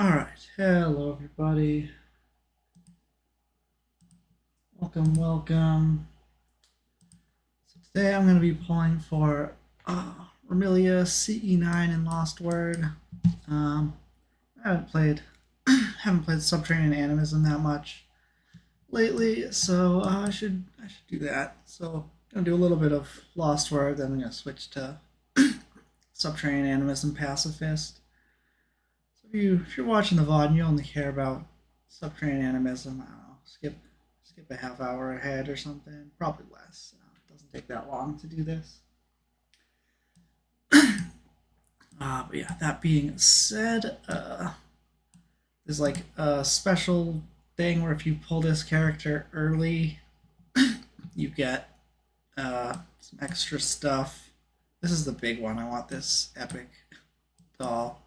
Alright, hello everybody. Welcome. So today I'm going to be pulling for Remi CE9 and Lost Word. I haven't played Subterranean Animism that much lately, so I should do that. So I'm going to do a little bit of Lost Word, then I'm going to switch to Subterranean Animism Pacifist. So if you're watching the VOD and you only care about Subterranean Animism, I don't know, skip a half hour ahead or something. Probably less. It doesn't take that long to do this. But yeah, that being said, there's like a special thing where if you pull this character early, you get some extra stuff. This is the big one. I want this epic doll.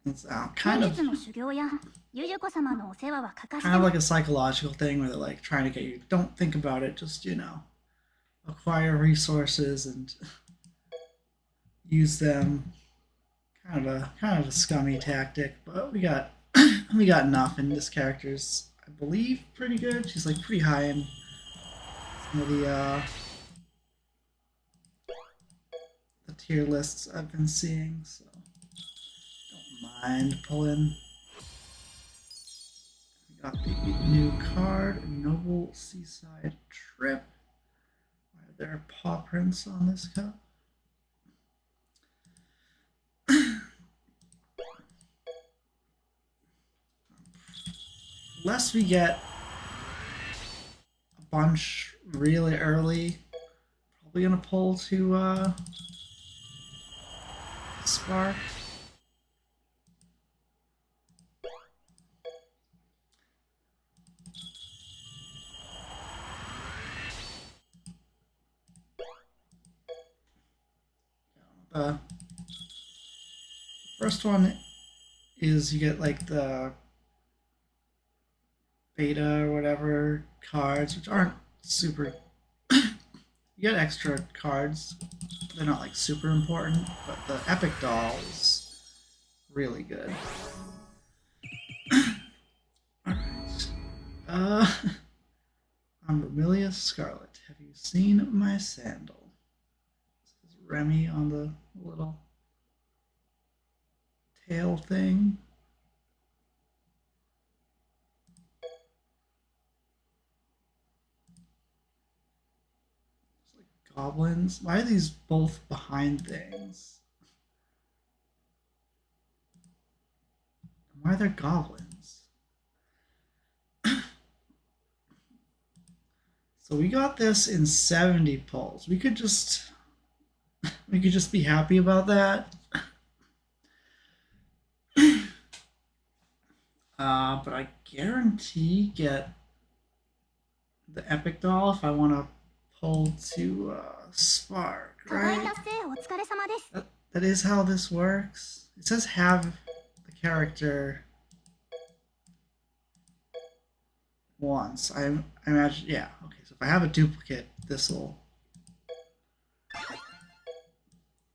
It's kind of like a psychological thing where they're like trying to get you, don't think about it, just, acquire resources and use them. Kind of a scummy tactic, but we got enough, and this character's, I believe, pretty good. She's like pretty high in some of the tier lists I've been seeing, so don't mind pulling. We got the new card, Noble Seaside Trip. Why are there paw prints on this cup? Unless we get a bunch really early, probably gonna pull to Spark. The first one is you get like the beta or whatever cards, which aren't super. You get extra cards. They're not like super important, but the epic doll is really good. Alright. I'm Remi Scarlet. Have you seen my sandal? This is Remi on the little tail thing. It's like goblins. Why are these both behind things? Why are there goblins? So we got this in 70 pulls. We could just be happy about that. But I guarantee get the epic doll if I want to pull to Spark, right? That is how this works. It says have the character once. I imagine, yeah. Okay, so if I have a duplicate, this'll.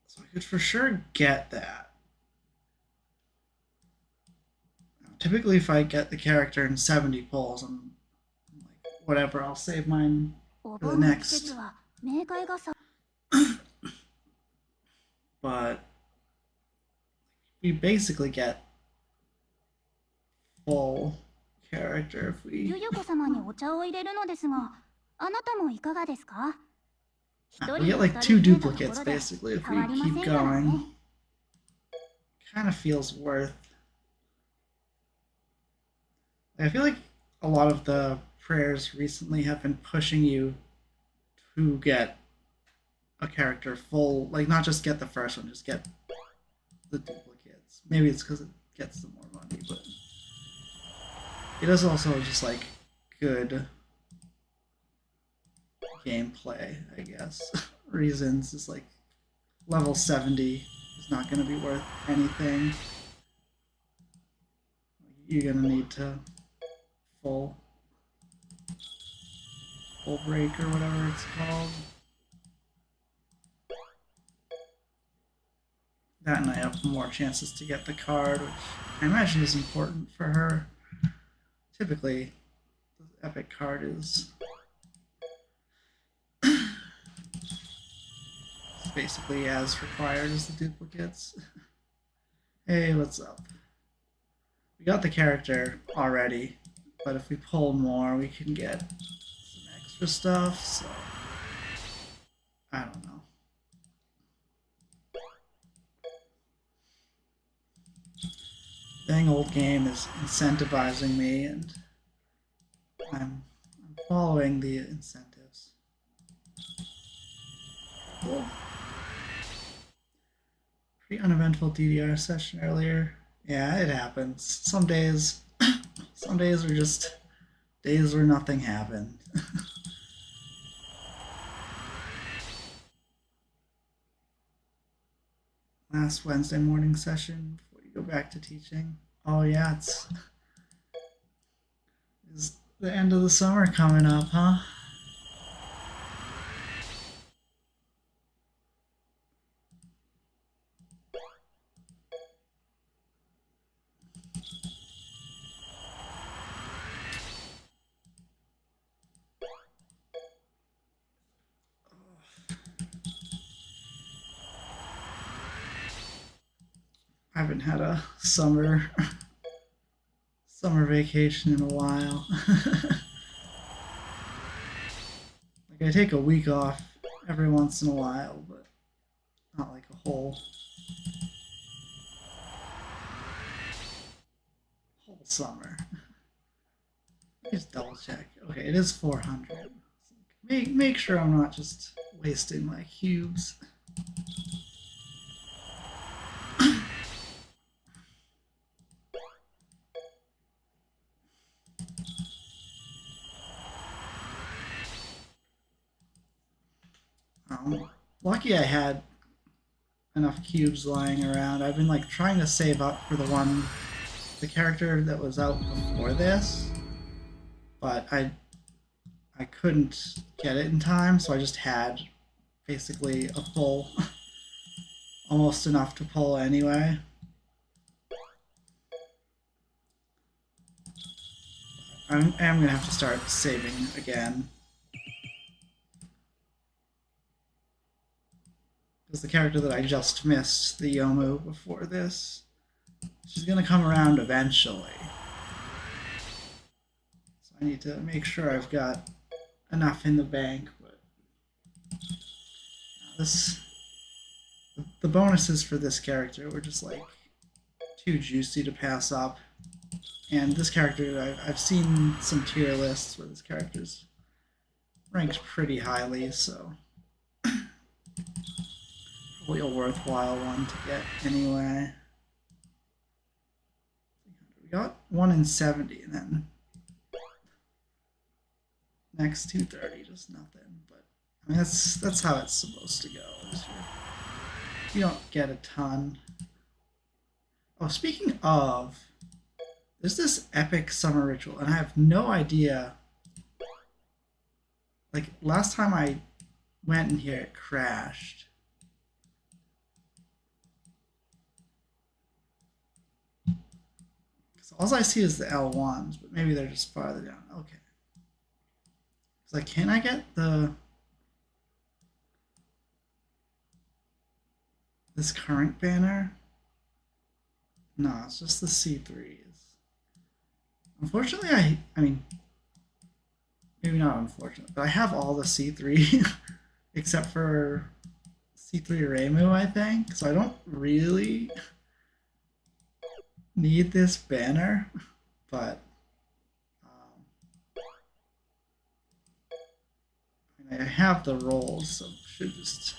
So I could for sure get that. Typically, if I get the character in 70 pulls, I'm like, whatever, I'll save mine for the next. But we basically get full character if we. We get like 2 duplicates basically if we keep going. Kind of feels worth. I feel like a lot of the prayers recently have been pushing you to get a character full, like not just get the first one, just get the duplicates. Maybe it's because it gets them more money, but it is also just like good gameplay, I guess. Reasons is like level 70 is not going to be worth anything. You're going to need to full break or whatever it's called. That and I have more chances to get the card, which I imagine is important for her. Typically, the epic card is basically as required as the duplicates. Hey, what's up? We got the character already, but if we pull more, we can get some extra stuff, so I don't know. Dang old game is incentivizing me, and I'm following the incentives. Cool. Pretty uneventful DDR session earlier. Yeah, it happens. Some days are just days where nothing happened. Last Wednesday morning session before you go back to teaching. Oh yeah, it's the end of the summer coming up, huh? I haven't had a summer vacation in a while. Like I take a week off every once in a while, but not like a whole summer. Just double check. Okay, it is 400. Make sure I'm not just wasting my cubes. Lucky I had enough cubes lying around. I've been like trying to save up for the character that was out before this, but I couldn't get it in time, so I just had basically a full, almost enough to pull anyway. I am gonna have to start saving again. Because the character that I just missed, the Zemoo before this, she's gonna come around eventually. So I need to make sure I've got enough in the bank, but the bonuses for this character were just like too juicy to pass up. And this character, I've seen some tier lists where this character's ranked pretty highly, so probably a worthwhile one to get anyway. We got 1 in 70, and then next 230, just nothing. But I mean, that's how it's supposed to go. You don't get a ton. Oh, speaking of, there's this epic summer ritual, and I have no idea. Like last time I went in here, it crashed. So all I see is the L1s, but maybe they're just farther down. Okay. It's like, can I get this current banner? No, it's just the C3s. Unfortunately, I mean, maybe not unfortunate, but I have all the C3 except for C3 Remi, I think. So I don't really need this banner, but I have the rolls, so should just.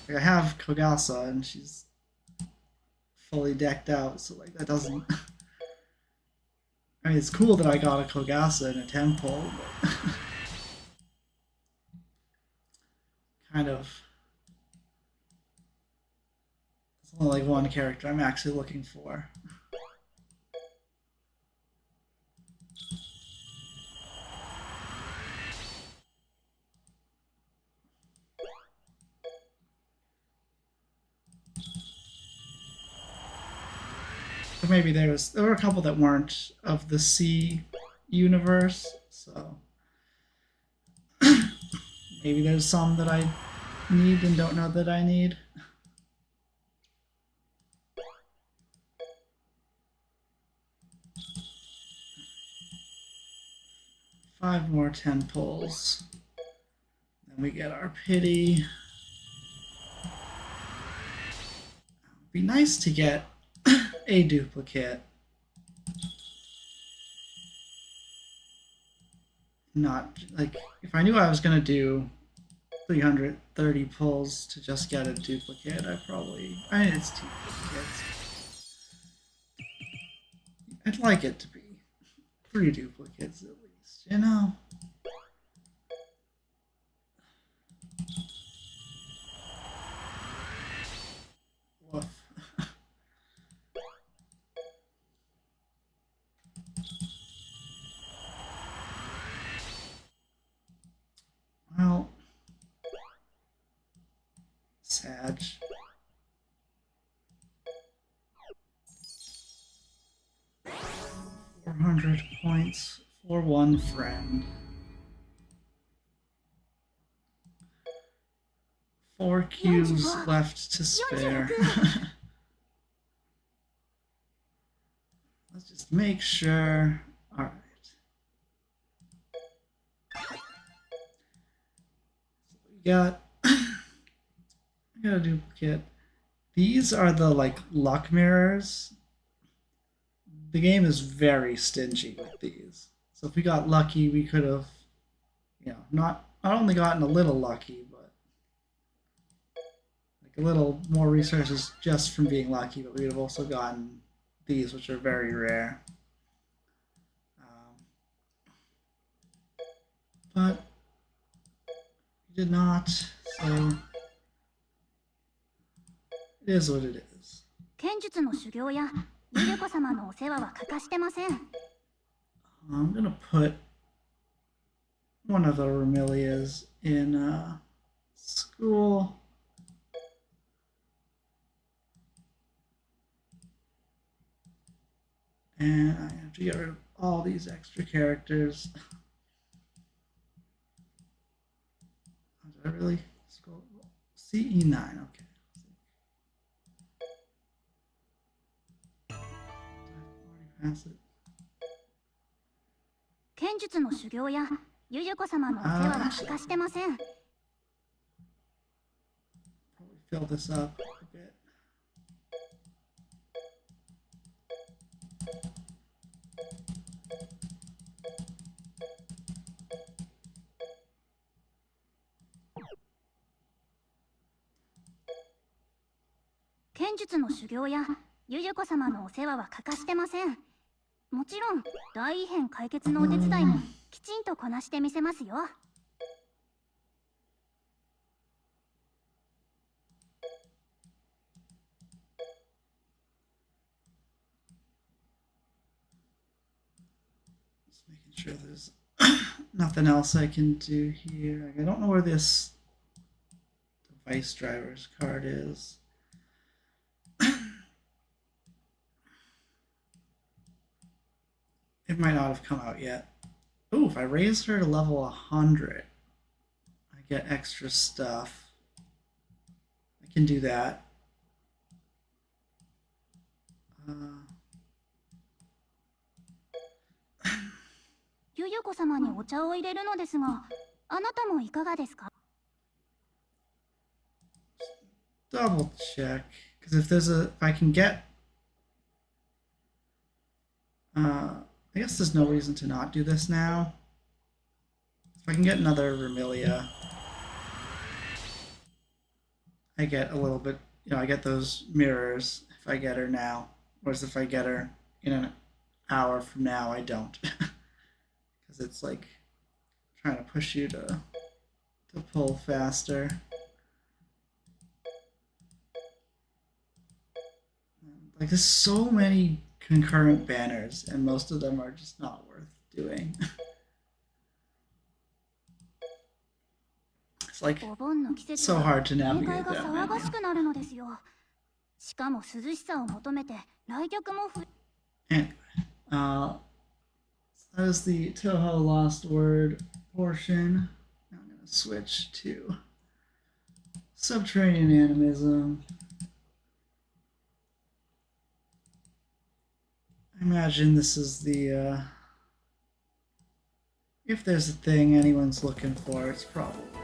Like I have Kogasa, and she's fully decked out, so like that doesn't. I mean, it's cool that I got a Kogasa and a temple, but kind of. It's only like one character I'm actually looking for. But maybe there were a couple that weren't of the C universe, so maybe there's some that I need and don't know that I need. 5 more 10 pulls. Then we get our pity. It'd be nice to get a duplicate. Not like if I knew I was gonna do 330 pulls to just get a duplicate, I mean it's 2 duplicates. I'd like it to be 3 duplicates at least, you know? Woof. Well, sad. 400 points for one friend. 4 cubes left to spare. Let's just make sure. All right. So we got a duplicate. These are the like luck mirrors. The game is very stingy with these. So if we got lucky, we could have, not only gotten a little lucky, but like a little more resources just from being lucky, but we would have also gotten these, which are very rare. But we did not, so it is what it is. I'm gonna put one of the Remilias in school. And I have to get rid of all these extra characters. Did I really scroll? CE9, okay. Did I already pass it? Probably fill this up a bit. Just making sure there's nothing else I can do here. I don't know where this device driver's card is. It might not have come out yet. Oh, if I raise her to level 100, I get extra stuff. I can do that. Double check, because if I can get, I guess there's no reason to not do this now. If I can get another Remilia, I get a little bit, I get those mirrors if I get her now. Whereas if I get her in an hour from now, I don't. Because it's like trying to push you to pull faster. Like there's so many concurrent banners, and most of them are just not worth doing. It's like so hard to navigate that menu. しかも涼しさを求めて来客もAnyway, so that is the Toho Lost Word portion. Now I'm going to switch to Subterranean Animism. I imagine this is the, if there's a thing anyone's looking for, it's probably this.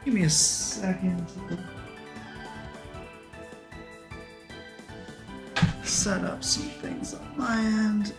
Give me a second to set up some things on my end.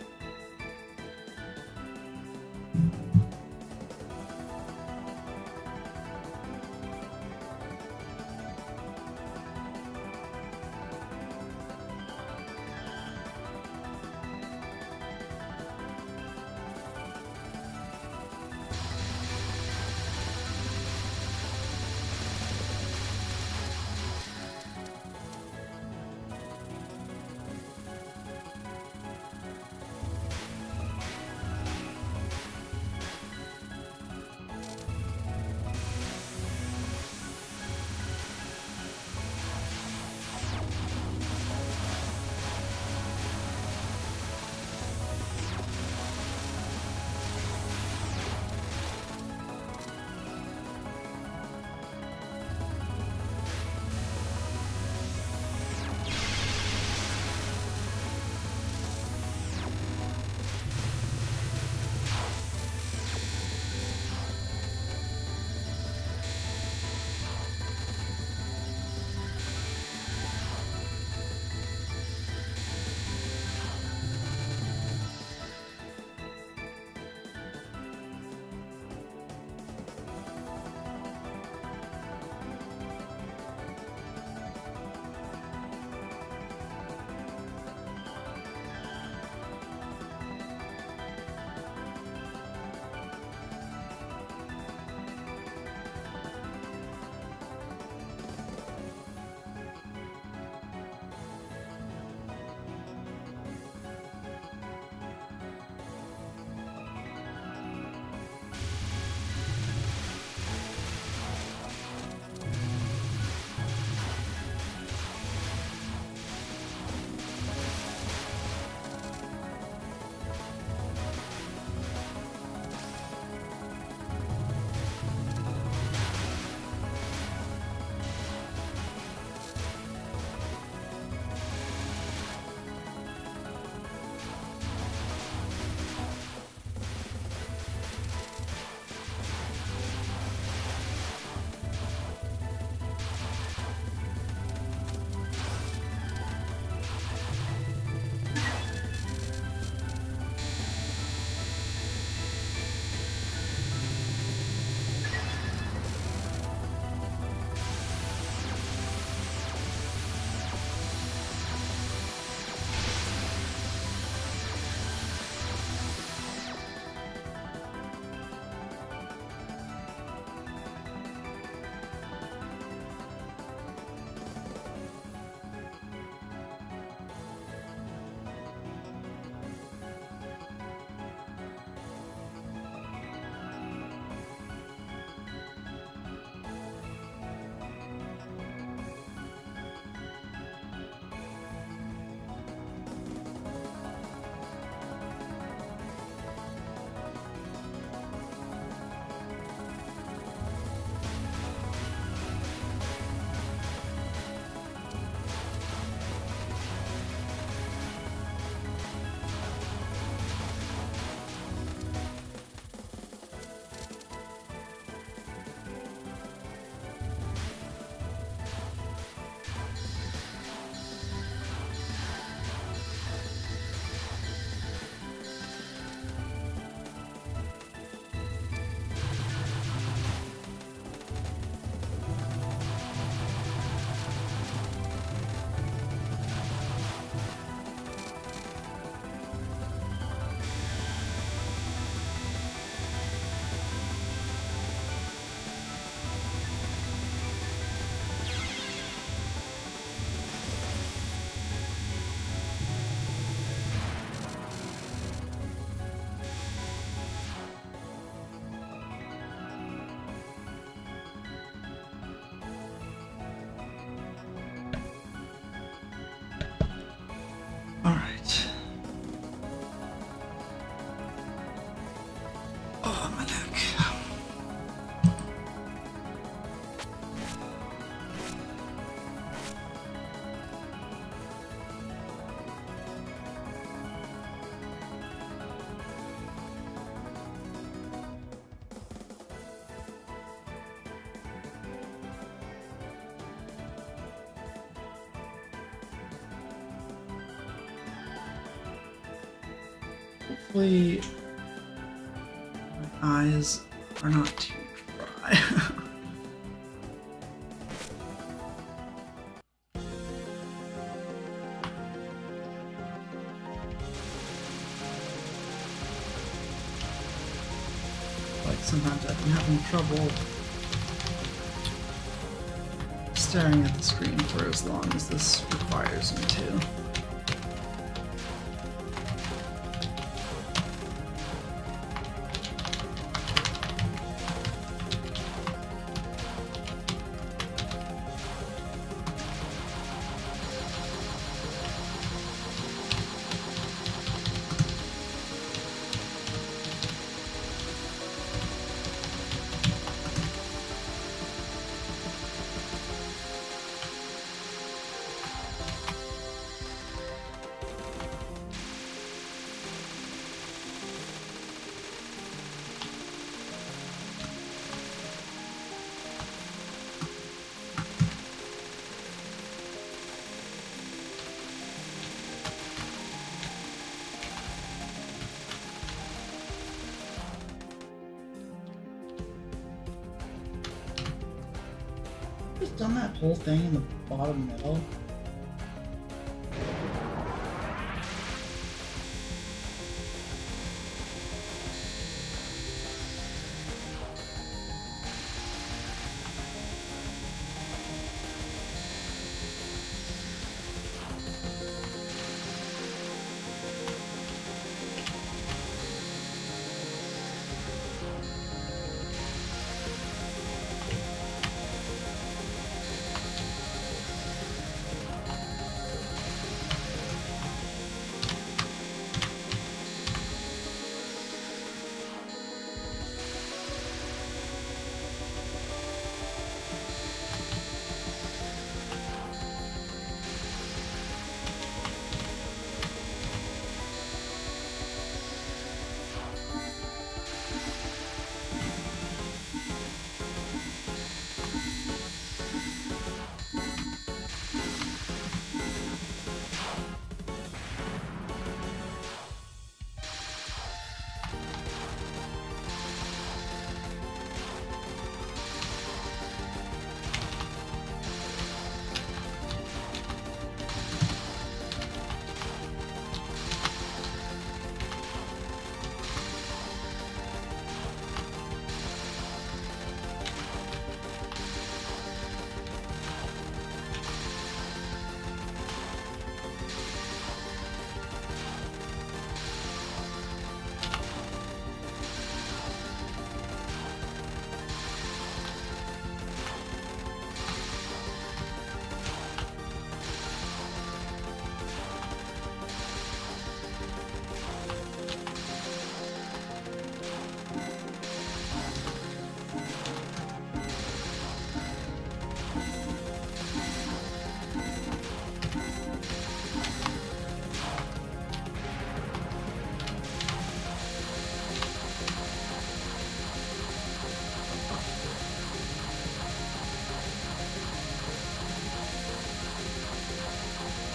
Hopefully my eyes are not too dry. Like sometimes I've been having trouble staring at the screen for as long as this requires me to. Just done that whole thing in the bottom middle.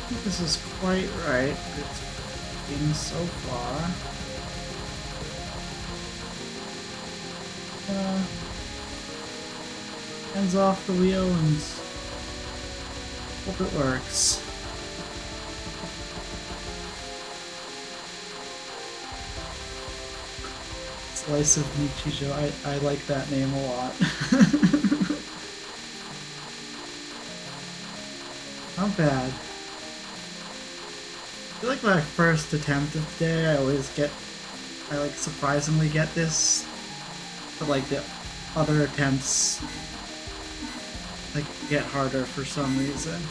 I think this is quite right. It's been so far. Hands off the wheel and hope it works. Slice of Nichijou. I like that name a lot. Not bad. I feel like my first attempt of the day, I like surprisingly get this, but like the other attempts like get harder for some reason.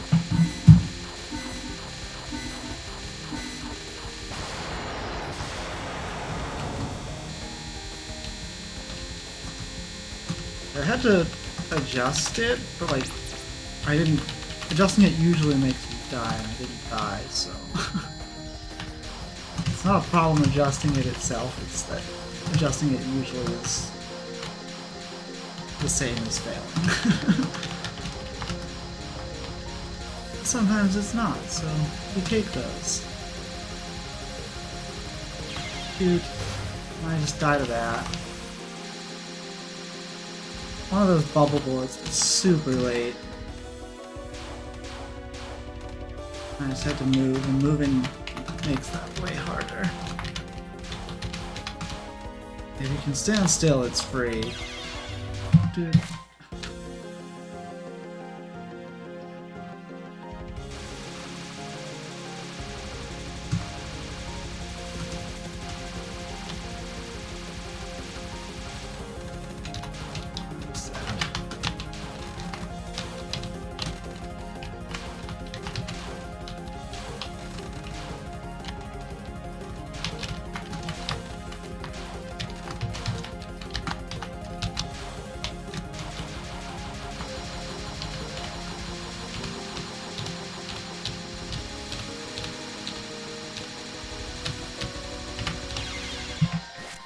I had to adjust it, but like I didn't. Adjusting it usually makes me die, and I didn't die, so. It's not a problem adjusting it itself, it's that adjusting it usually is the same as failing. Sometimes it's not, so we take those. Shoot. I just died of that. One of those bubble bullets was super late. I just had to move, and moving makes that way harder. If you can stand still, it's free. Dude.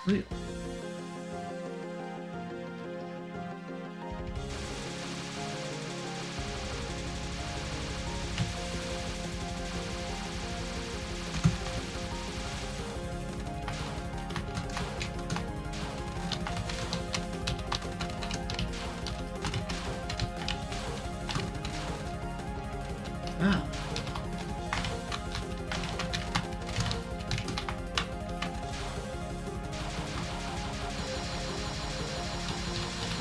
Real. Ah.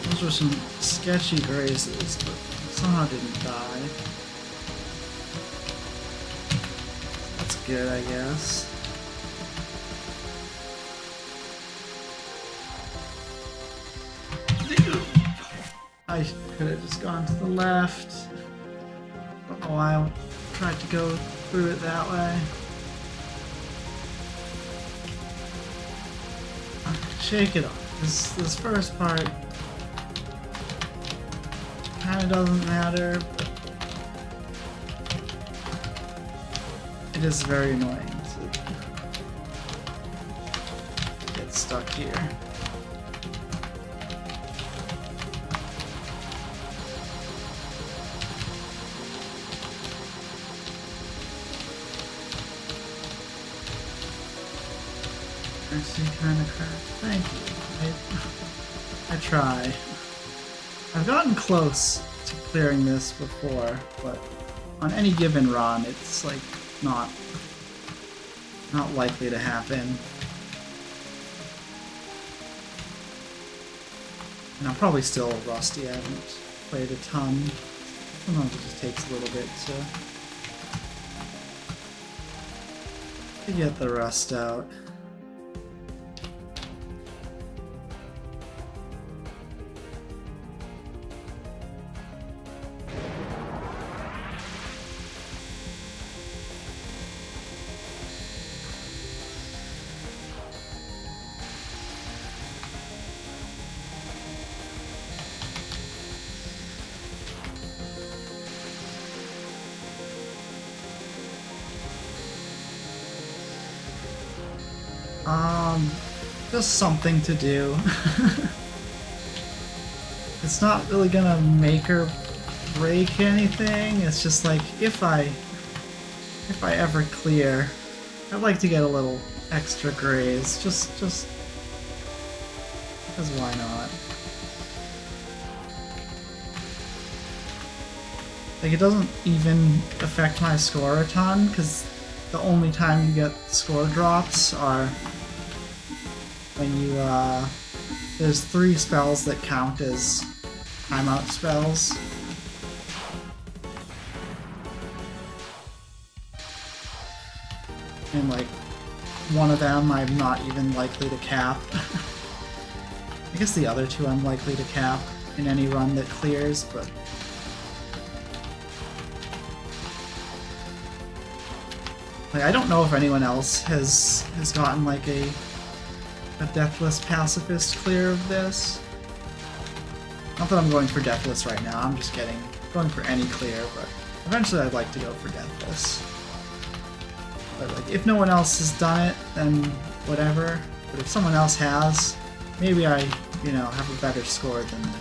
Those were some sketchy grazes, but somehow didn't die. That's good, I guess. I could have just gone to the left. Don't know why I tried to go through it that way. Shake it off. This first part kind of doesn't matter, but it is very annoying to get stuck here. Actually, kind of crap. Thank you. I try. I've gotten close to clearing this before, but on any given run, it's like not likely to happen. And I'm probably still rusty. I haven't played a ton. Sometimes it just takes a little bit to get the rust out. Just something to do. It's not really gonna make or break anything. It's just like if I ever clear, I'd like to get a little extra graze. Just because why not? Like it doesn't even affect my score a ton because the only time you get score drops are when you, there's 3 spells that count as timeout spells. And like, one of them I'm not even likely to cap. I guess the other 2 I'm likely to cap in any run that clears, but like I don't know if anyone else has gotten like a deathless pacifist clear of this. Not that I'm going for deathless right now, I'm just going for any clear, but eventually I'd like to go for deathless. But like, if no one else has done it, then whatever. But if someone else has, maybe I, have a better score than them.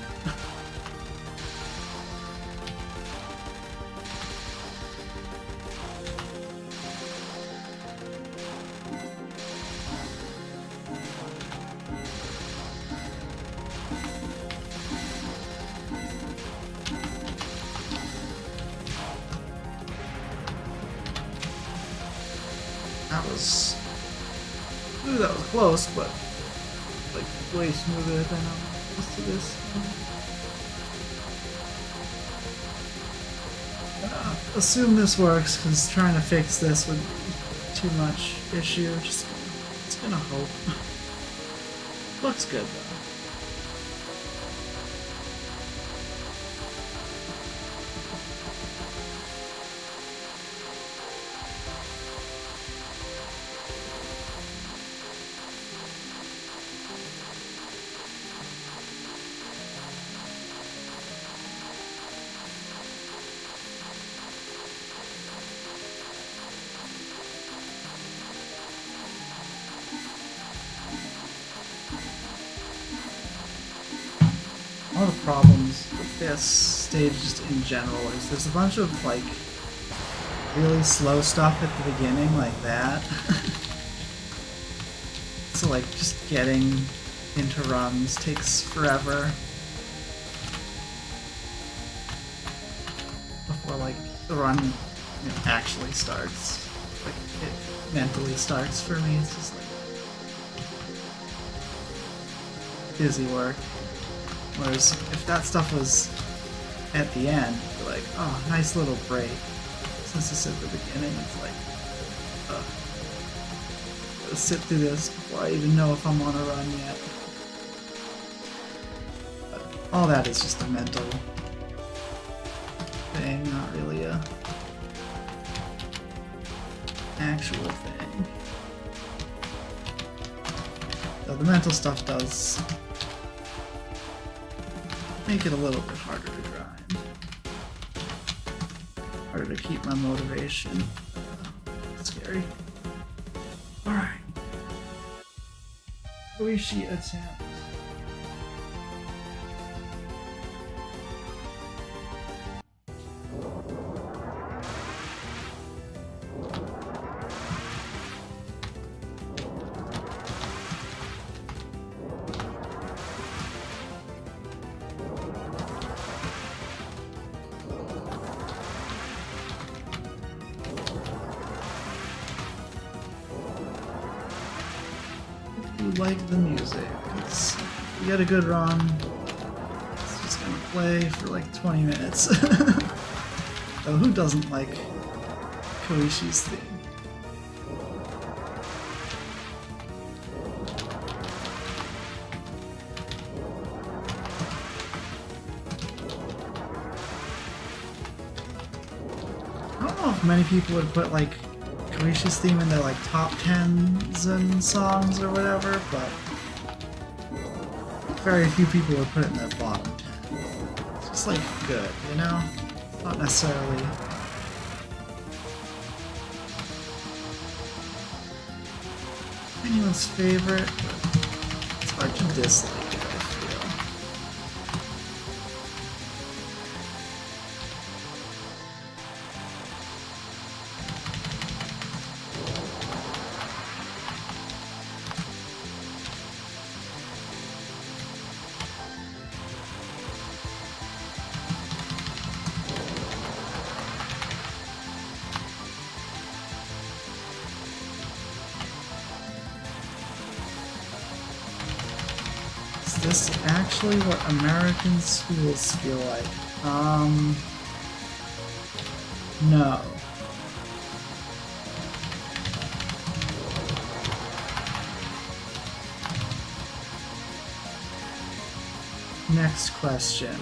That was... Ooh, that was close, but like way smoother than I'm used to this. Assume this works, because trying to fix this would be too much issue. Just gonna hope. Looks good though. One of the problems with this stage just in general is there's a bunch of like really slow stuff at the beginning like that. So like just getting into runs takes forever before like the run actually starts. Like it mentally starts for me. It's just like busy work. Whereas if that stuff was at the end, you're like, oh, nice little break. Since it's at the beginning, it's like, gotta sit through this before I even know if I'm on a run yet. But all that is just a mental thing, not really a actual thing. So the mental stuff does make it a little bit harder to grind. Harder to keep my motivation. Scary. Alright. Oishi attempt. Like the music. If you get a good run, it's just gonna play for like 20 minutes. Though who doesn't like Koishi's theme? I don't know if many people would put like Koishi's theme in their like top 10s and songs or whatever, but very few people would put it in their bottom 10. It's just like good, you know? Not necessarily anyone's favorite, but it's hard to dislike it, I feel. Is this actually what American schools feel like? No. Next question.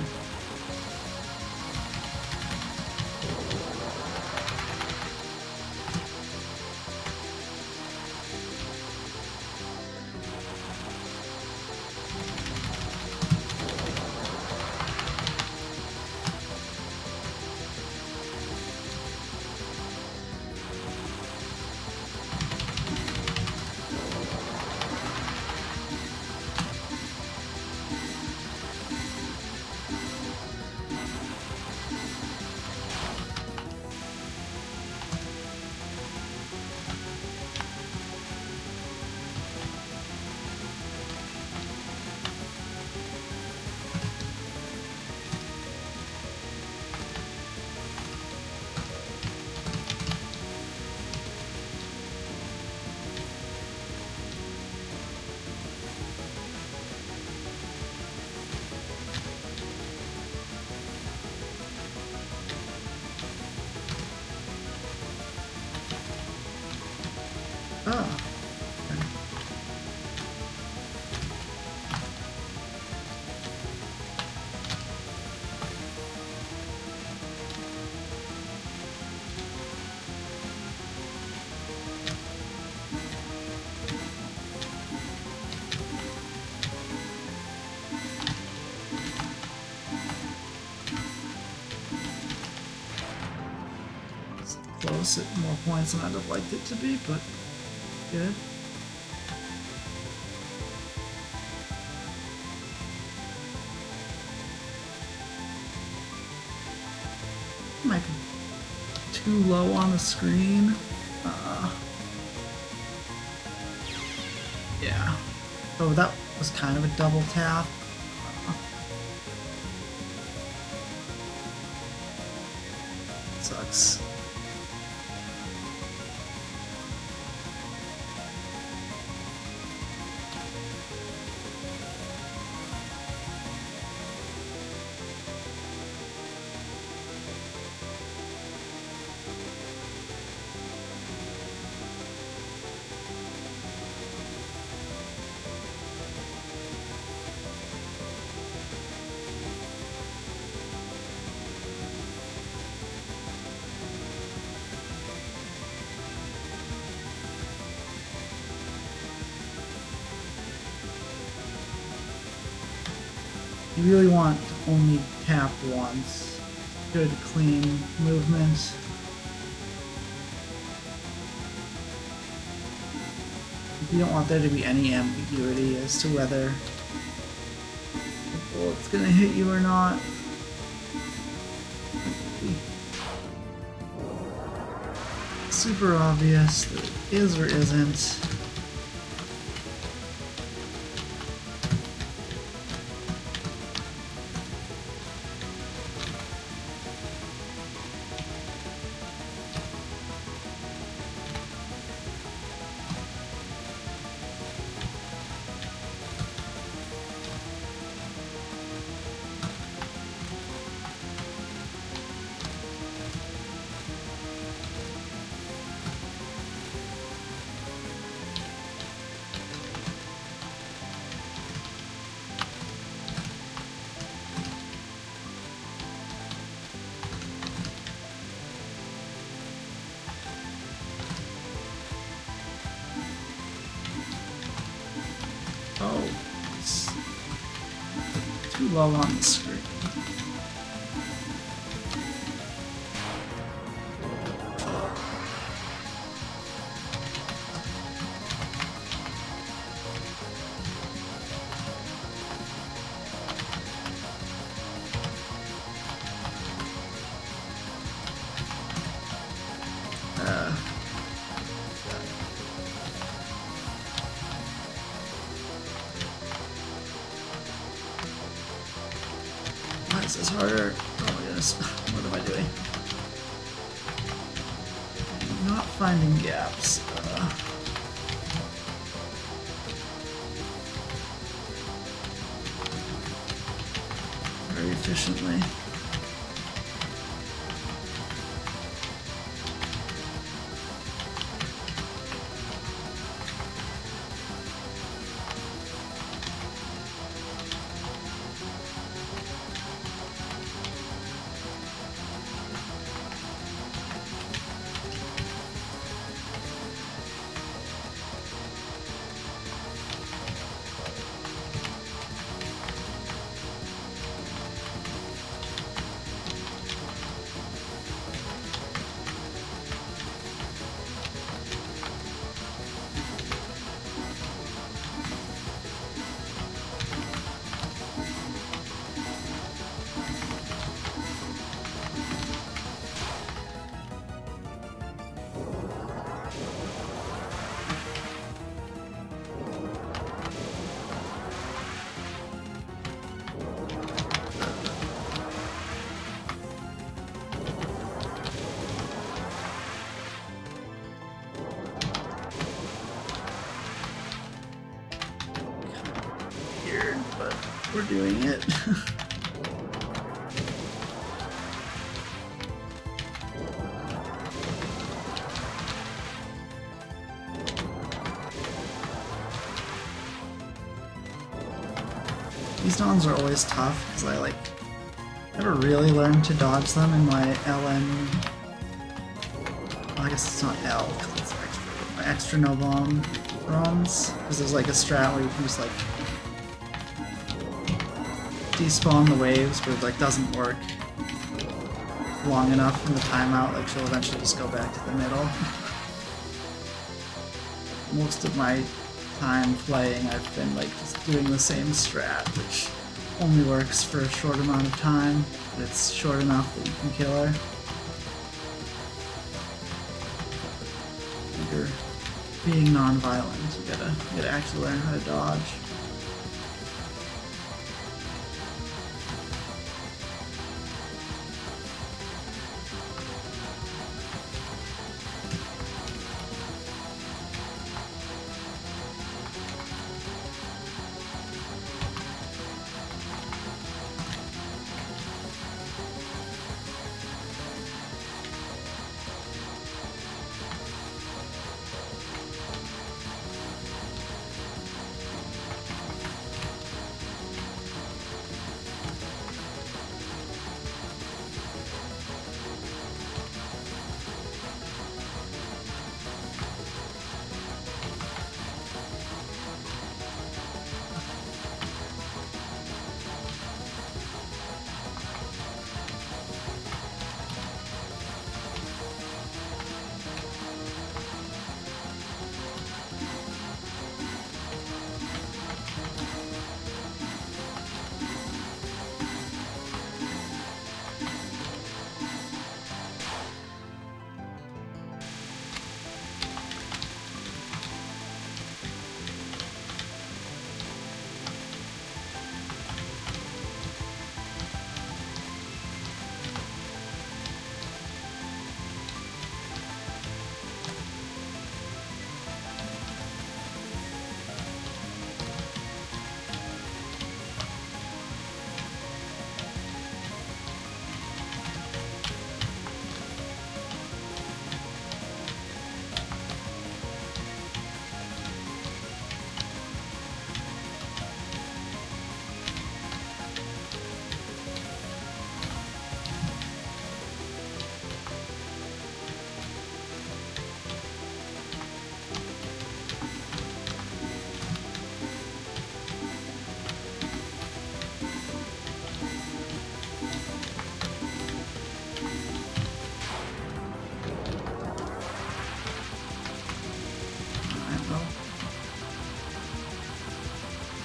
close at more points than I'd have liked it to be, but good. Might be too low on the screen. Yeah. So that was kind of a double tap. Sucks. You really want to only tap once. Good, clean movement. You don't want there to be any ambiguity as to whether the bullet's gonna hit you or not. Super obvious that it is or isn't. Oh, it's too low on the screen. Why is this harder? Oh my goodness, what am I doing? I'm not finding gaps. Very efficiently. But we're doing it. These dons are always tough because I never really learned to dodge them in my LN. Well, I guess it's not L because it's extra. My extra no bomb runs because there's a strat where you can just despawn the waves, but it doesn't work long enough in the timeout, like she'll eventually just go back to the middle. Most of my time playing, I've been like just doing the same strat, which only works for a short amount of time, but it's short enough that you can kill her. If you're being non-violent, you gotta actually learn how to dodge.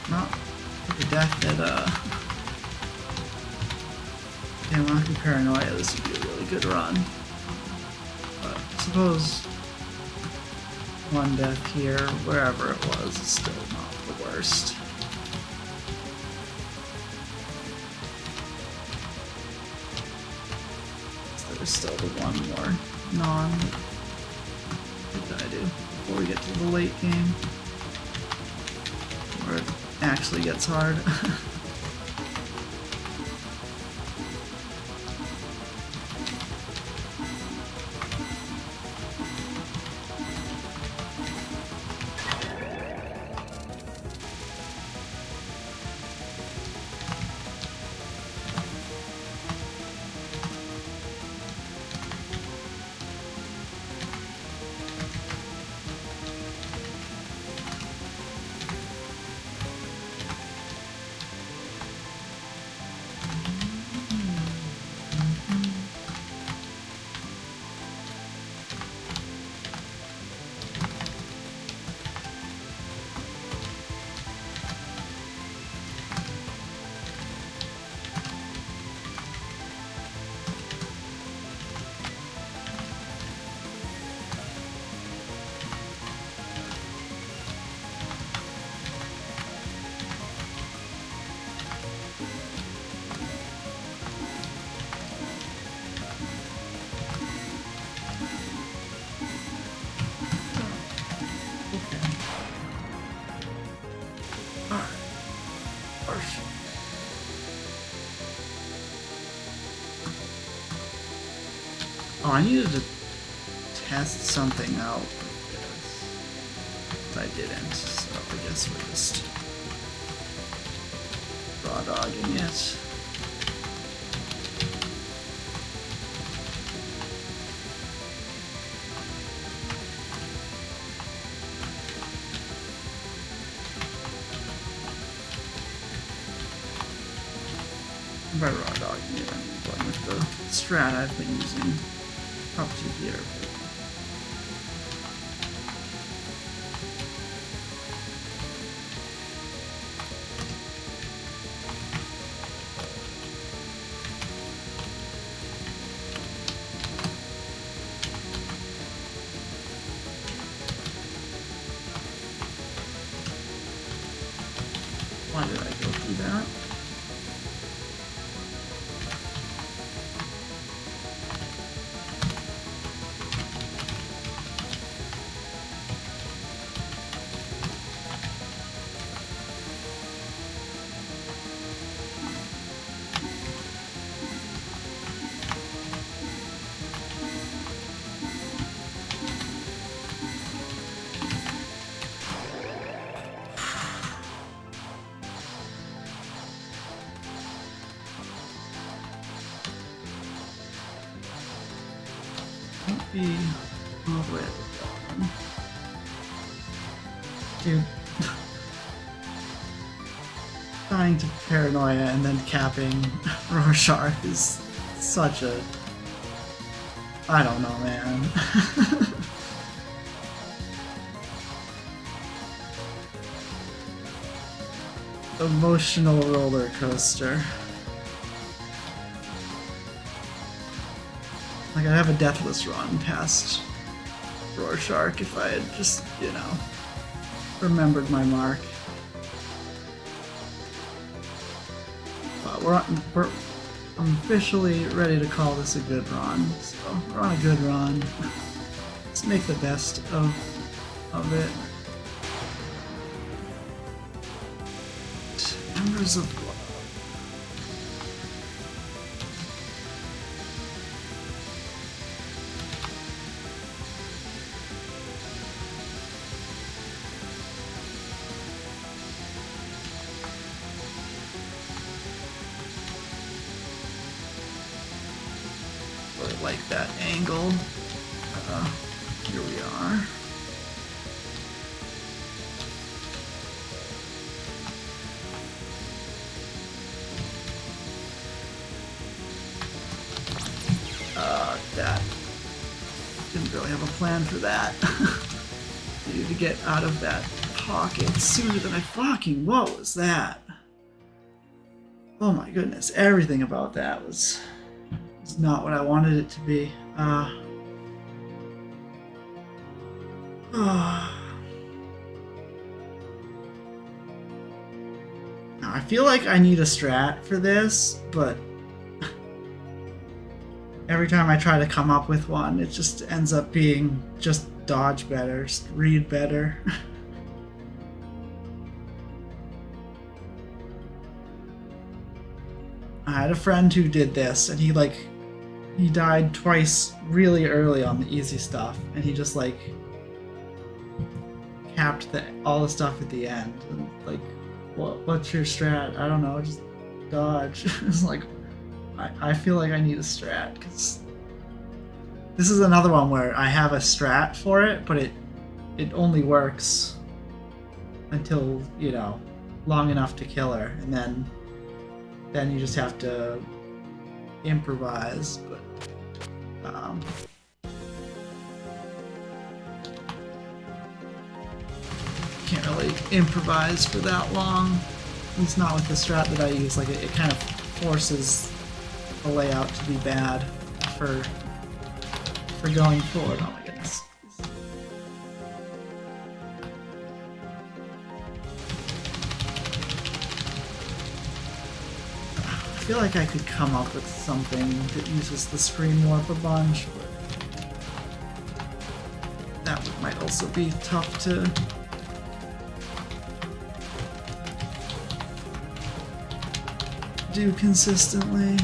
Not the death that, Unlocking Paranoia, this would be a really good run. But I suppose one death here, wherever it was, is still not the worst. So there's still the one more non. What did I do before we get to the late game? Where it actually gets hard. Oh, I needed to test something out with this, but I didn't, so I guess we're just raw dogging it. By raw dogging it, I'm going with the strat I've been using up to here. Why did I go through that? Won't be all the way at the bottom. Dude. Dying to paranoia and then capping Rorschach is such a... I don't know, man. Emotional roller coaster. Like, I'd have a deathless run past Rorschach if I had just, you know, remembered my mark. But I'm officially ready to call this a good run. So we're on a good run. Let's make the best of it. Embers of Blood. Really like that angle. Here we are. That didn't really have a plan for that. Needed to get out of that pocket sooner than I fucking... What was that? Oh my goodness, everything about that was not what I wanted it to be. Now, I feel like I need a strat for this, but every time I try to come up with one, it just ends up being just dodge better, just read better. I had a friend who did this, and he died twice really early on the easy stuff, and he just like capped all the stuff at the end. And like, what's your strat? I don't know, just dodge. It's like, I feel like I need a strat, because this is another one where I have a strat for it, but it only works until, you know, long enough to kill her, and then you just have to improvise. But can't really improvise for that long. At least not with the strat that I use. Like, it kind of forces the layout to be bad for going forward. Oh my goodness. I feel like I could come up with something that uses the Scream Warp a bunch, but that might also be tough to... do consistently.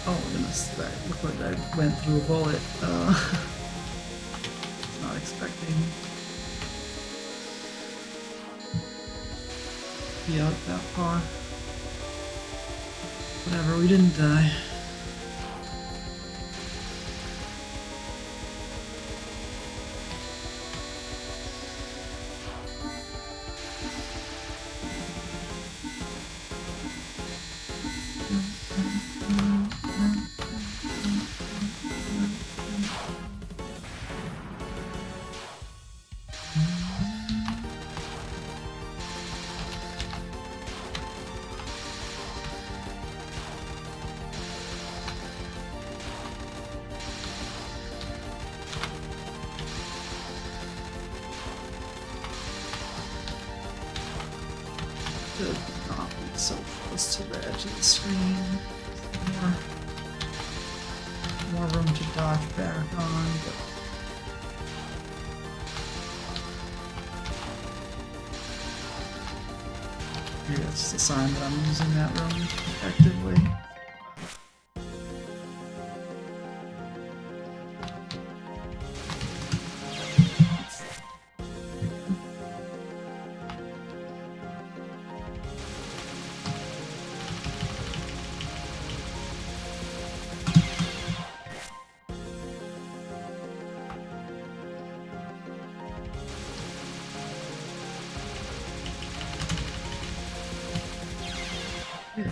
Oh goodness, that looked like I went through a bullet. Not expecting to be out that far. Whatever, we didn't die. Could not be so close to the edge of the screen. More room to dodge back on, but maybe that's just a sign that I'm using that room effectively. Yeah.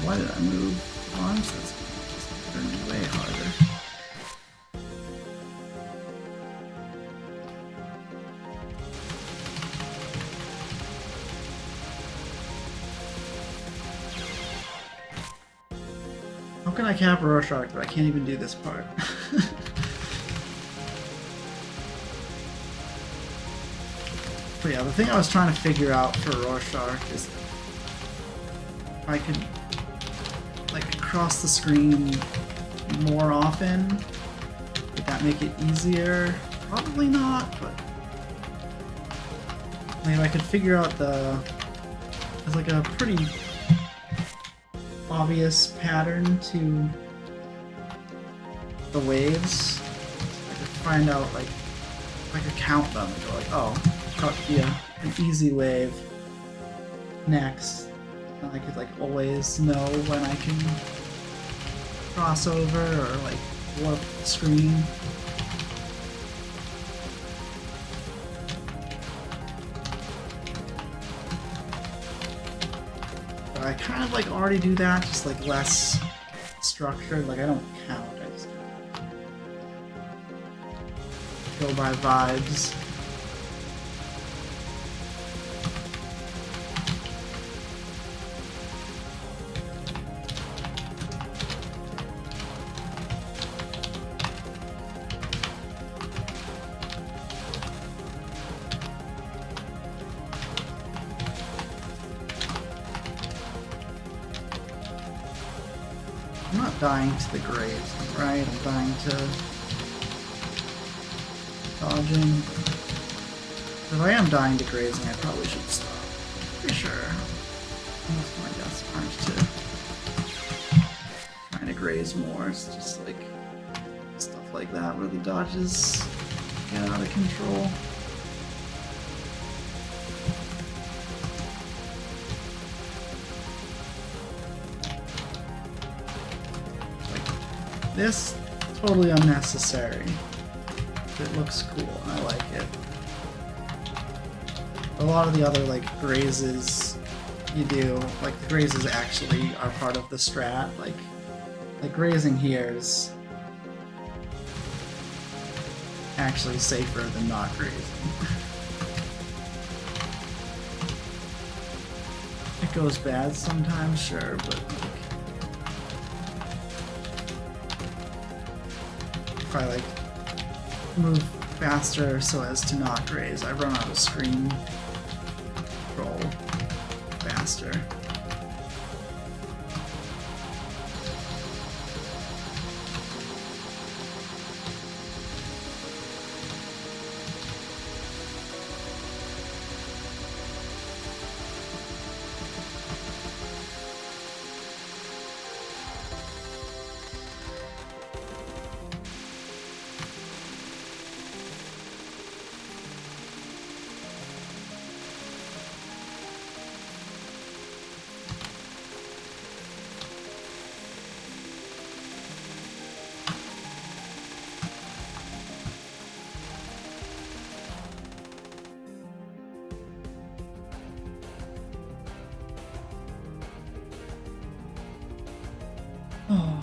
Why did I move once? That's turning me way harder. How can I cap a Rorschach, but I can't even do this part? But yeah, the thing I was trying to figure out for Rorschach is if I could like cross the screen more often. Would that make it easier? Probably not, but maybe I could figure out there's like a pretty obvious pattern to the waves. I could find out, like, I could count them and go like, oh, yeah, an easy wave next. And I could like always know when I can cross over or like warp the screen. But I kind of like already do that, just like less structured. Like I don't count, I just go by vibes. I'm not dying to the graves, right? I'm dying to dodging. If I am dying to grazing, I probably should stop. Pretty sure. Most of my deaths aren't to trying to graze more. It's just like stuff like that where the dodges get out of control. This, totally unnecessary. It looks cool, and I like it. A lot of the other, like, grazes you do, like, the grazes actually are part of the strat. Like grazing here is actually safer than not grazing. It goes bad sometimes, sure, but like, if I like move faster so as to not graze, I run out of screen control faster. Oh.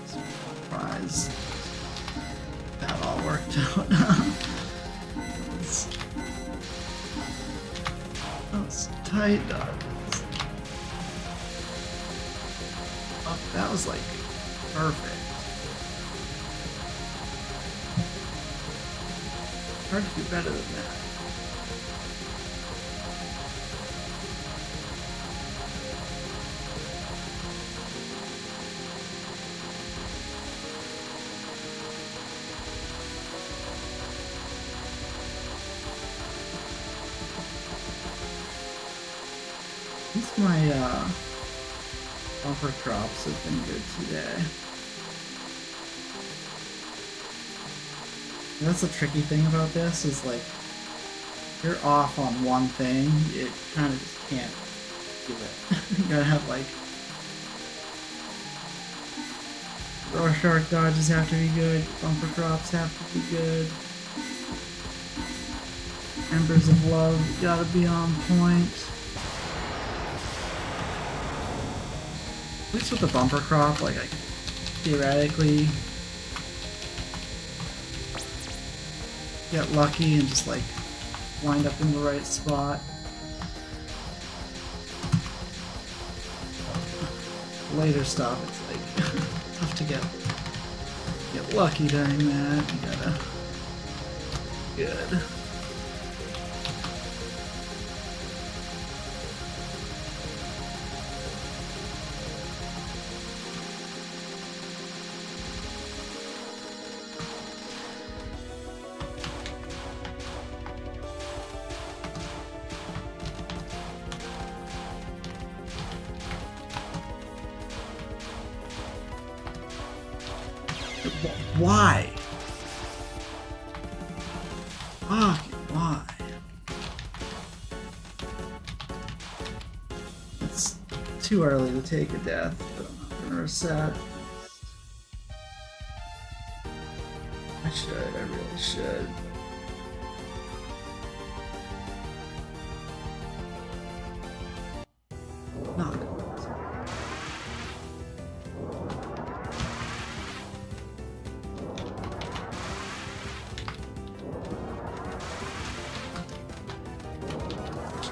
Surprise. That all worked out. That's tight, dog. Oh, that was like perfect. Hard to do better than that. At least my bumper crops have been good today. And that's the tricky thing about this is like if you're off on one thing, it kind of just can't do it. You gotta have like throw shark dodges have to be good, bumper crops have to be good. Embers of Love gotta be on point. At least with the bumper crop, like I theoretically get lucky and just like wind up in the right spot. Later stuff, it's like tough to get lucky during that. You gotta good. Why? Fuck, why? It's too early to take a death, but I'm not gonna reset. I really should. Not going to.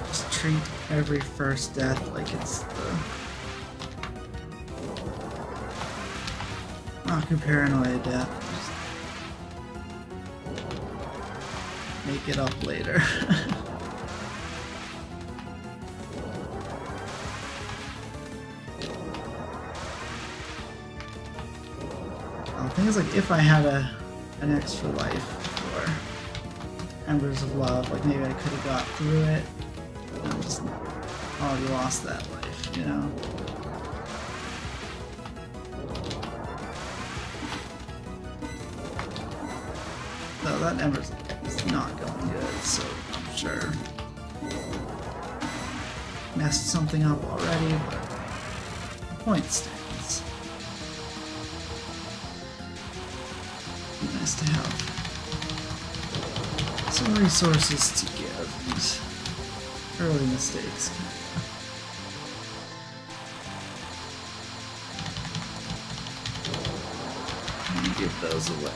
Just treat every first death like it's the Aku paranoia death. Just make it up later. The thing is, like, if I had an extra life for Embers of Love, like maybe I could have got through it. I just already lost that life, you know? So that Embers is not going good, so I'm sure messed something up already, but the point stands. Nice to have some resources to give, and early mistakes and give those away.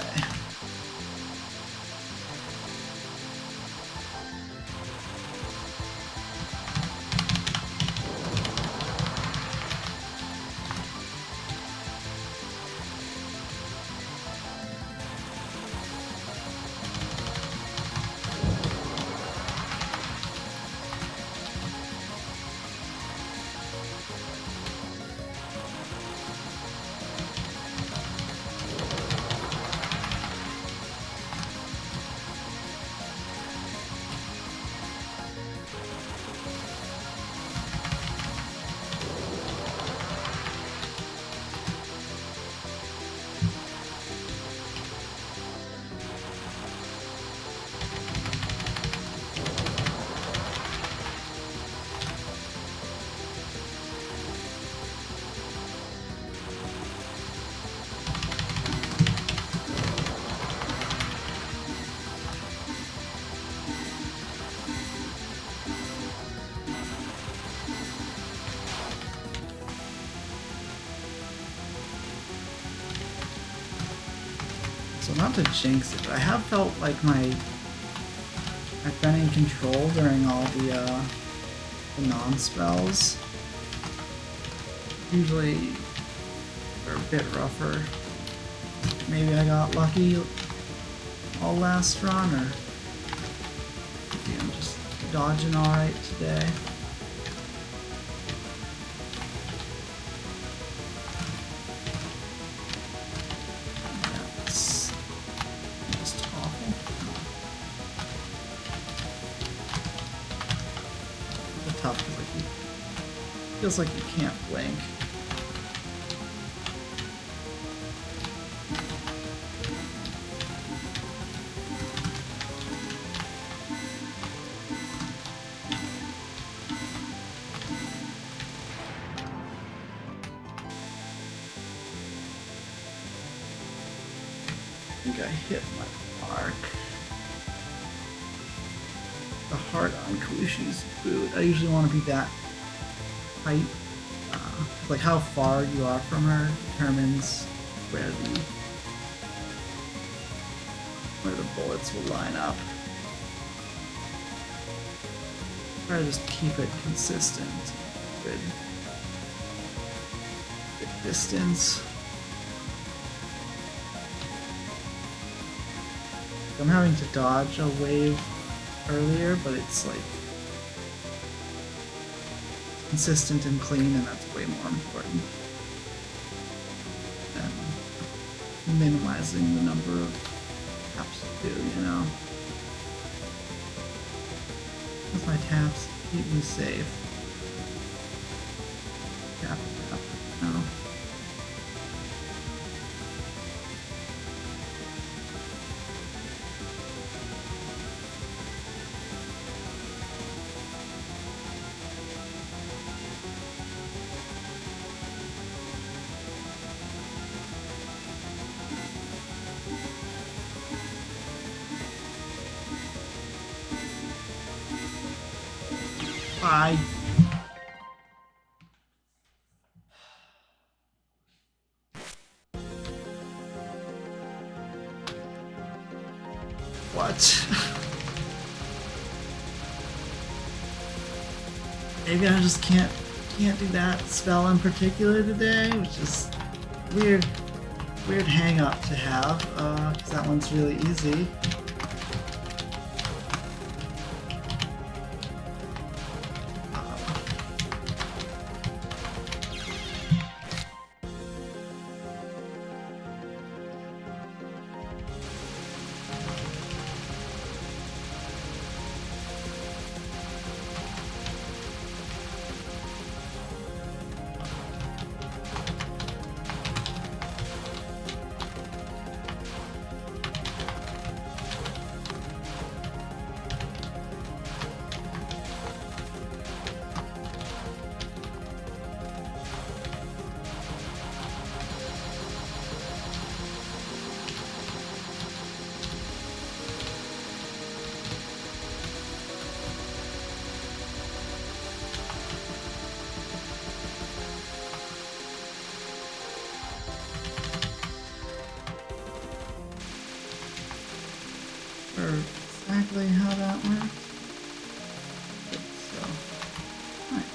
So not to jinx it, but I have felt like I've been in control during all the non-spells. Usually they're a bit rougher. Maybe I got lucky all last run, or maybe I'm just dodging alright today. Feels like you can't blink. I think I hit my mark. The heart on Kuishi's boot. I usually want to be that height. Like how far you are from her determines where the bullets will line up. Try to just keep it consistent. Good distance. I'm having to dodge a wave earlier, but it's like consistent and clean, and that's way more important than minimizing the number of taps to do, you know? With my taps, keep me safe. Tap, tap, no. Bye. What? Maybe I just can't do that spell in particular today, which is weird hang up to have, because that one's really easy. Exactly how that works. So, nice.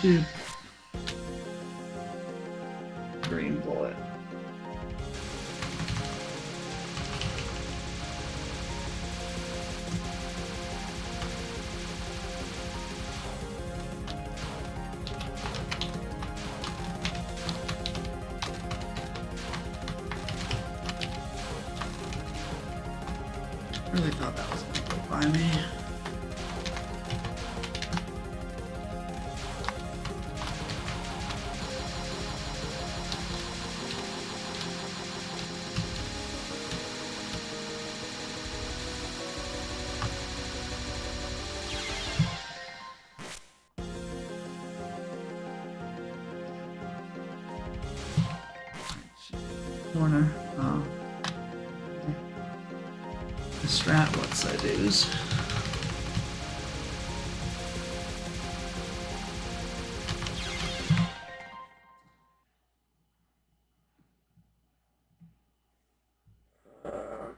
Dude. Green bullet. Really thought that was gonna go by me. Corner. The strat, what's I do's?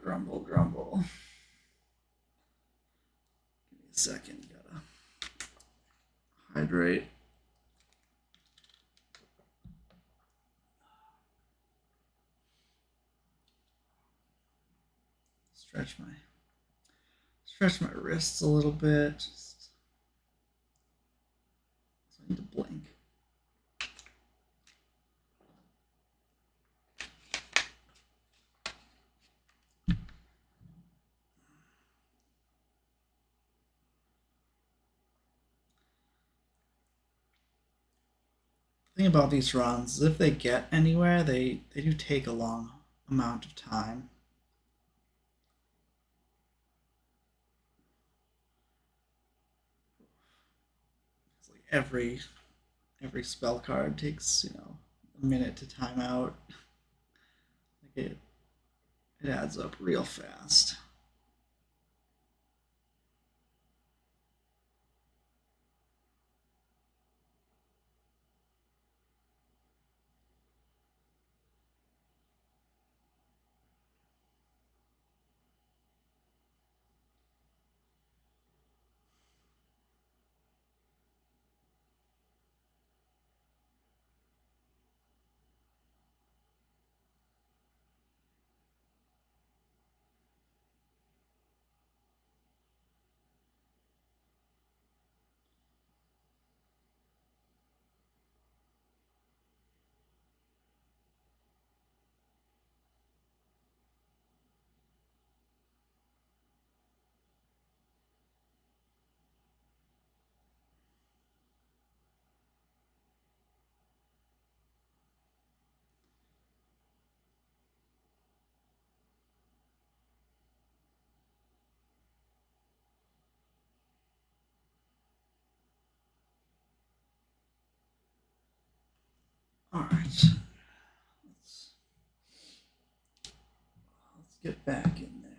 Grumble, grumble. Give me a second, gotta hydrate. Stretch my wrists a little bit. Just so I need to blink. The thing about these runs is if they get anywhere, they do take a long amount of time. It's like every spell card takes, a minute to time out. Like it adds up real fast. Alright. Let's get back in there.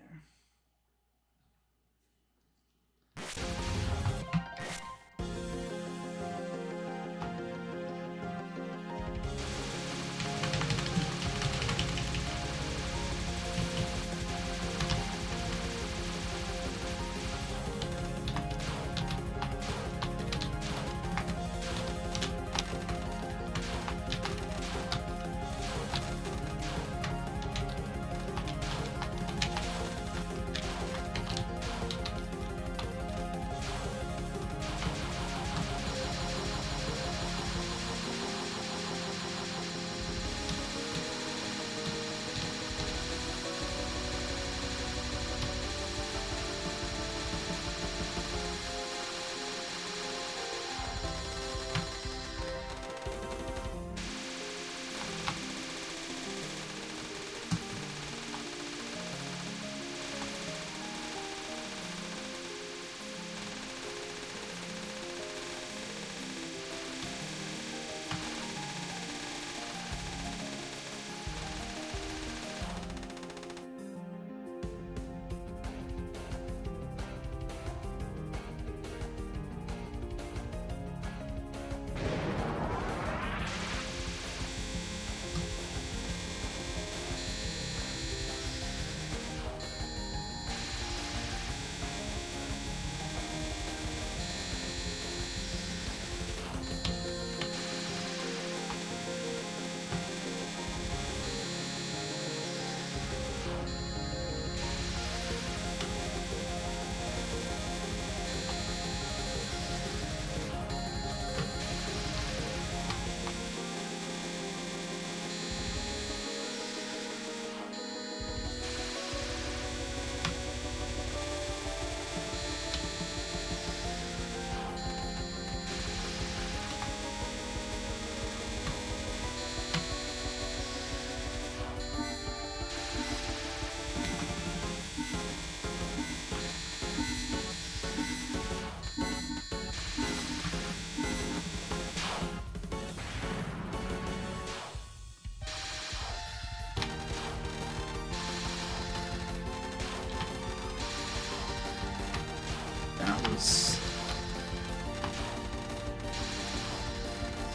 That was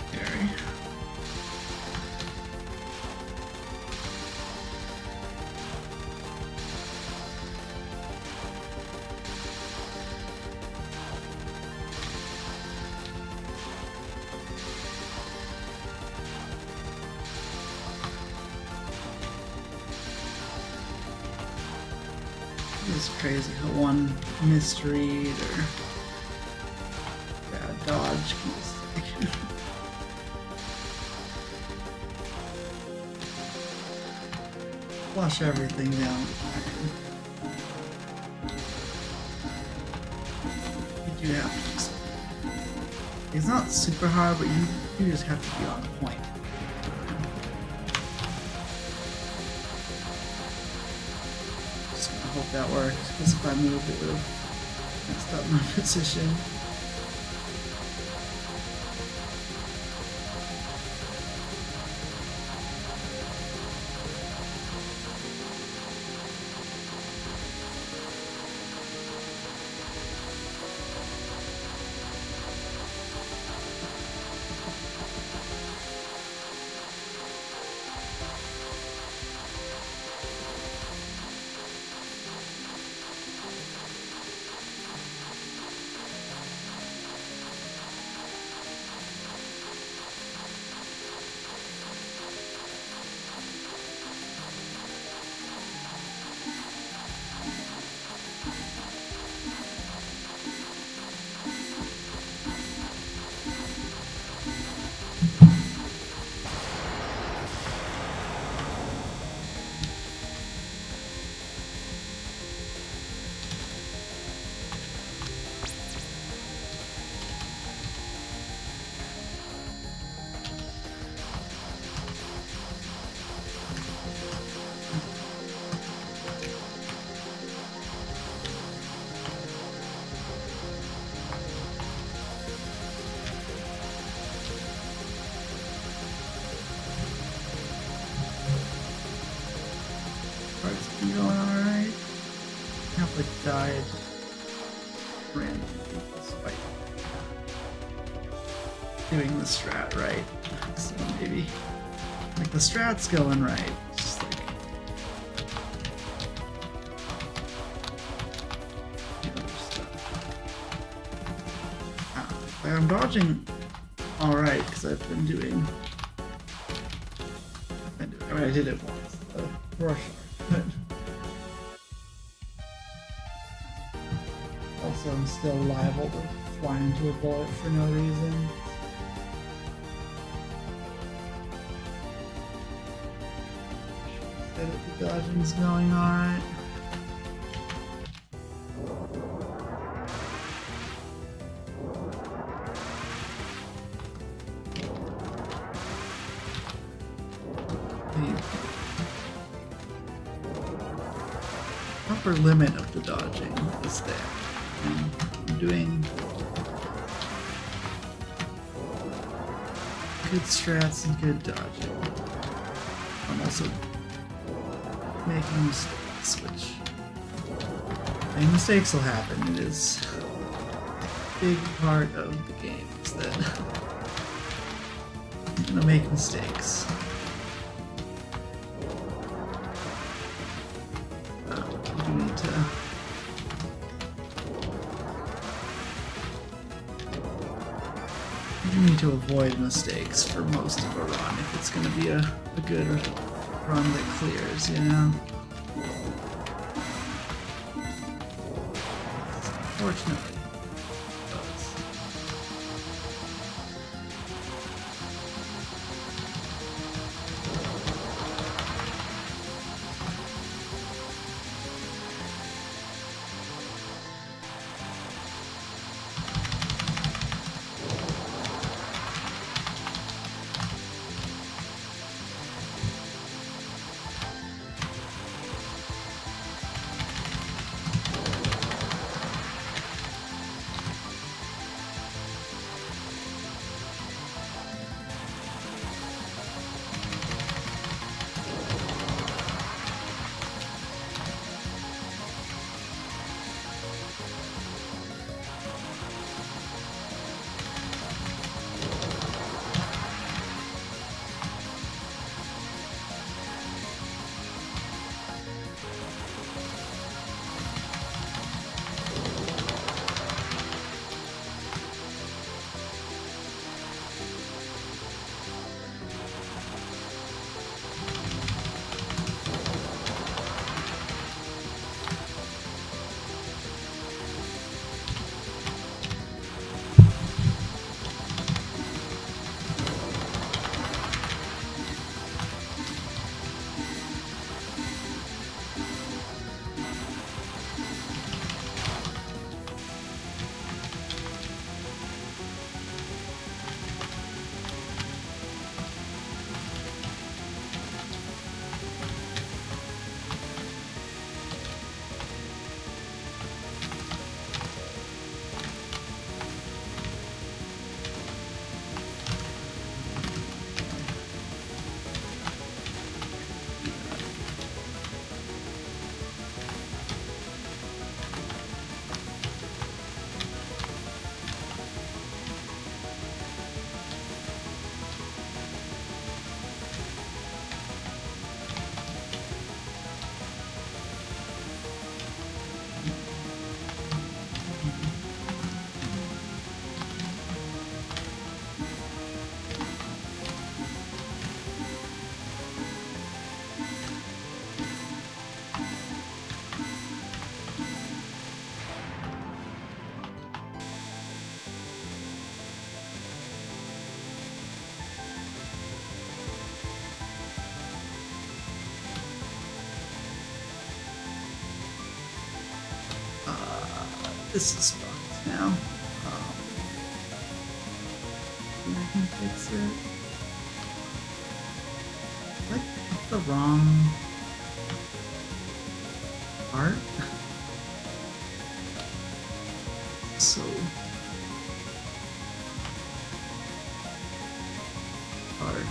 scary. It's crazy how one misread or bad dodge can stick. Flush everything down. You do have to just, it's not super hard, but you just have to be on point. I hope that works, because if I moved it would have messed up my position. You going alright? I have like died randomly despite doing the strat right. So maybe like the strat's going right. Just like the other stuff. Like I'm dodging alright because I've been doing. I mean, I did it once. Rush but also I'm still liable to fly into a bullet for no reason. Say that the dodging's going alright. Upper limit of the dodging is there. And I'm doing good strats and good dodging. I'm also making mistakes, which mistakes will happen. It is a big part of the game is that I'm gonna make mistakes. You need to avoid mistakes for most of a run if it's going to be a good run that clears, you know? Fortunately. This is fucked now. I can fix it. Like the wrong part. So hard.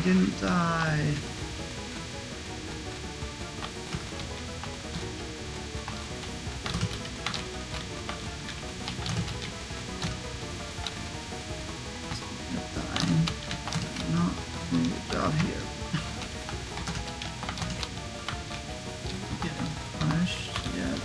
didn't die. Dying. Not doing a good job here. Getting punished yet.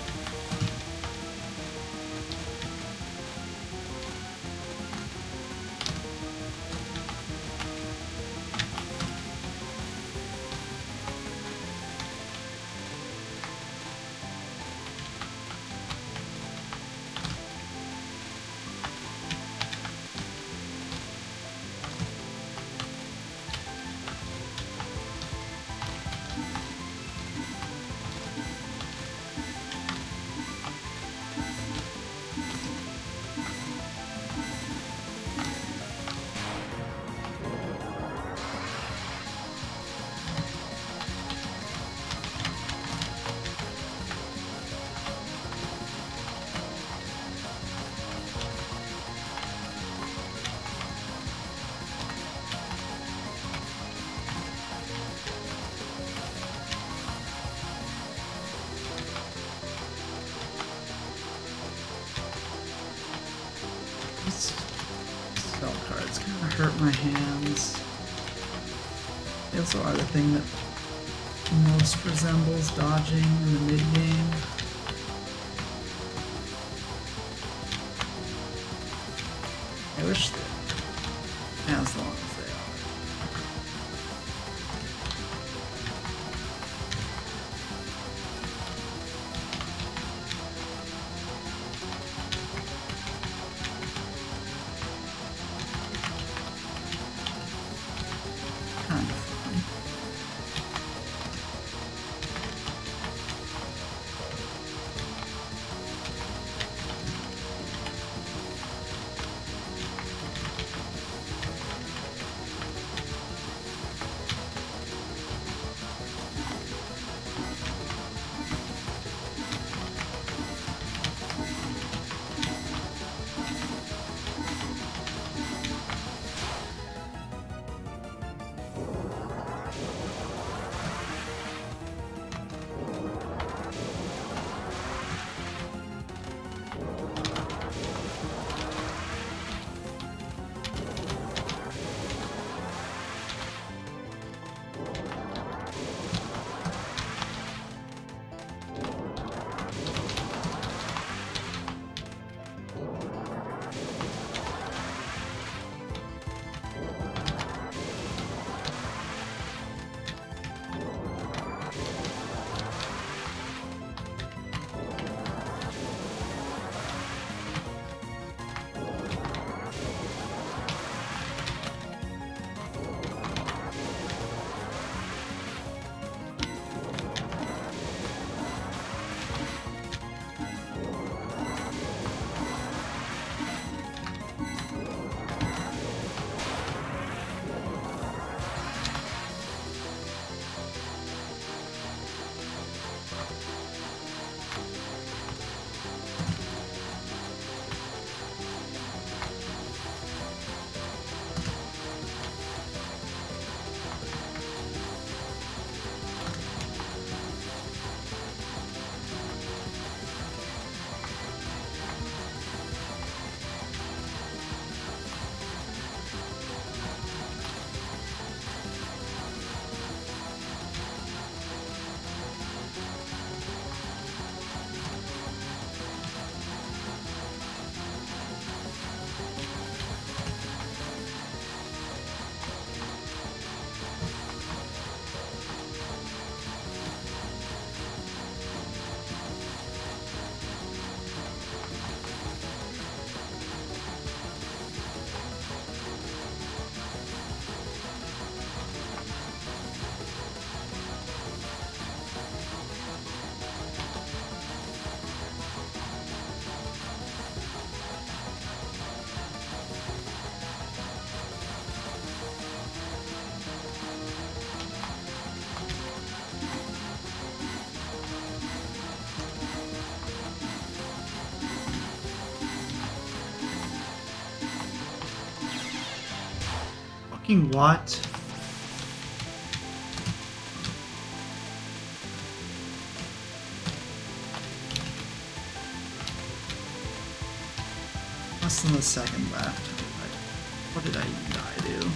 Spell cards kind of hurt my hands. They also are the thing that most resembles dodging in the mid game. I wish that as long as they are. Kind of fun. What? less than a second left. What did I even die to?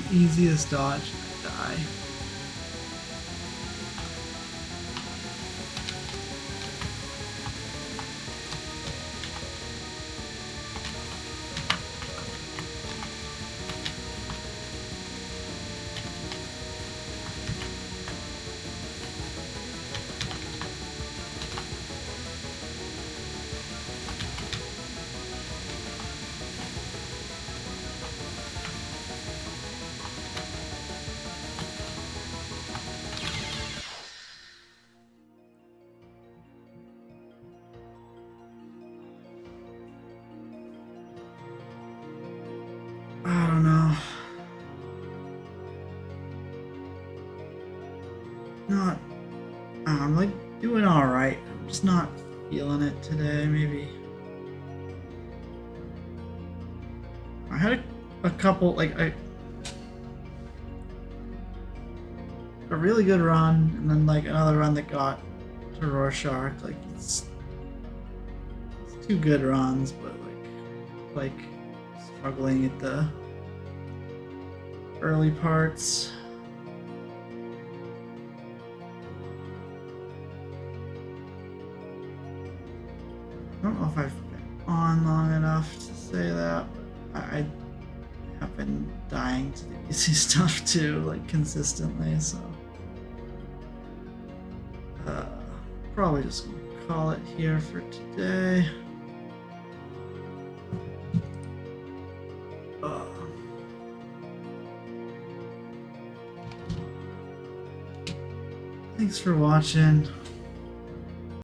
The easiest dodge, I die. I don't know. Not. I'm like doing alright. I'm just not feeling it today, maybe. I had a couple, like, a really good run, and then, like, another run that got to Rorschach. Like, it's two good runs, but, like struggling at the early parts. I don't know if I've been on long enough to say that, but I have been dying to the easy stuff too, like consistently, so probably just gonna call it here for today. Thanks for watching.